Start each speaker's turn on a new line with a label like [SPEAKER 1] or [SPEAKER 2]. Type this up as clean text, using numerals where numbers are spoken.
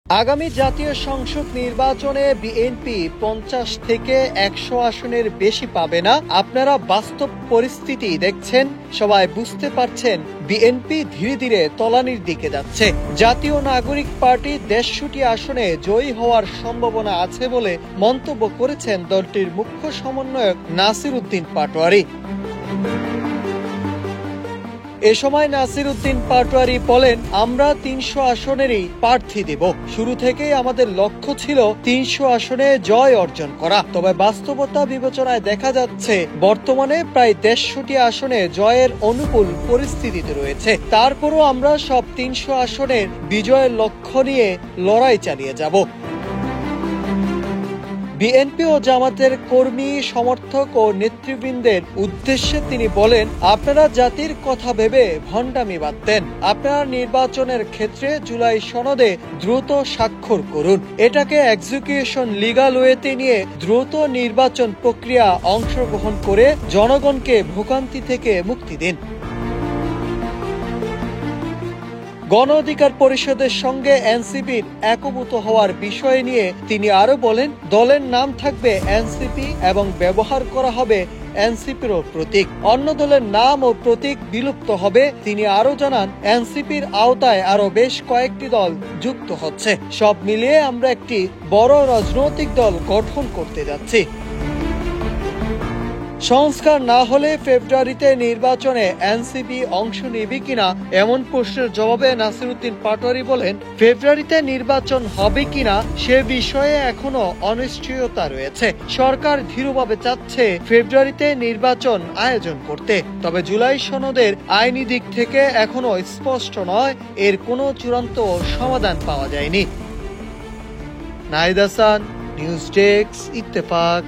[SPEAKER 1] আগামী জাতীয় সংসদ নির্বাচনে বিএনপি 50 থেকে 100 আসনের বেশি পাবে না। আপনারা বাস্তব পরিস্থিতি দেখছেন, সবাই বুঝতে পারছেন বিএনপি ধীরে ধীরে তলানির দিকে যাচ্ছে। জাতীয় নাগরিক পার্টি 150টি আসনে জয়ী হওয়ার সম্ভাবনা আছে বলে মন্তব্য করেছেন দলটির মুখ্য সমন্বয়ক নাসির উদ্দিন পাটোয়ারী। এ সময় নাসির উদ্দিন পাটোয়ারী বলেন, আমরা 300 আসনেরই প্রার্থী দেব। শুরু থেকেই আমাদের লক্ষ্য ছিল 300 আসনে জয় অর্জন করা। তবে বাস্তবতা বিবেচনায় দেখা যাচ্ছে বর্তমানে প্রায় 150টি আসনে জয়ের অনুকূল পরিস্থিতিতে রয়েছে। তারপরও আমরা সব 300 আসনের বিজয়ের লক্ষ্য নিয়ে লড়াই চালিয়ে যাব। বিএনপি ও জামাতের কর্মী, সমর্থক ও নেতৃবৃন্দের উদ্দেশ্যে তিনি বলেন, আপনারা জাতির কথা ভেবে ভণ্ডামি বাদ দেন। আপনারা নির্বাচনের ক্ষেত্রে জুলাই সনদে দ্রুত স্বাক্ষর করুন। এটাকে এক্সিকিউশন লিগ্যাল ওয়েতে নিয়ে দ্রুত নির্বাচন প্রক্রিয়া অংশগ্রহণ করে জনগণকে ভোগান্তি থেকে মুক্তি দিন। গণ অধিকার পরিষদের সঙ্গে এনসিপির একভূত হওয়ার বিষয় নিয়ে তিনি আরো বলেন, দলের নাম থাকবে এনসিপি এবং ব্যবহার করা হবে এনসিপির প্রতীক। অন্য দলের নাম ও প্রতীক বিলুপ্ত হবে। তিনি আরো জানান, এনসিপির আওতায় আরো বেশ কয়েকটি দল যুক্ত হচ্ছে। সব মিলিয়ে আমরা একটি বড় রাজনৈতিক দল গঠন করতে যাচ্ছি। সংস্কার না হলে ফেব্রুয়ারিতে নির্বাচনে এনসিপি অংশ নেবে কিনা এমন প্রশ্নের জবাবে নাসির উদ্দিন পাটোয়ারী বলেন, ফেব্রুয়ারিতে নির্বাচন হবে কিনা সে বিষয়ে এখনো অনিশ্চয়তা রয়েছে। সরকার দৃঢ়ভাবে চাচ্ছে ফেব্রুয়ারিতে নির্বাচন আয়োজন করতে। তবে জুলাই সনদের আইনি দিক থেকে এখনো স্পষ্ট নয়, এর কোনো চূড়ান্ত সমাধান পাওয়া যায়নি। Nahid Hasan, news desk, Ittefaq.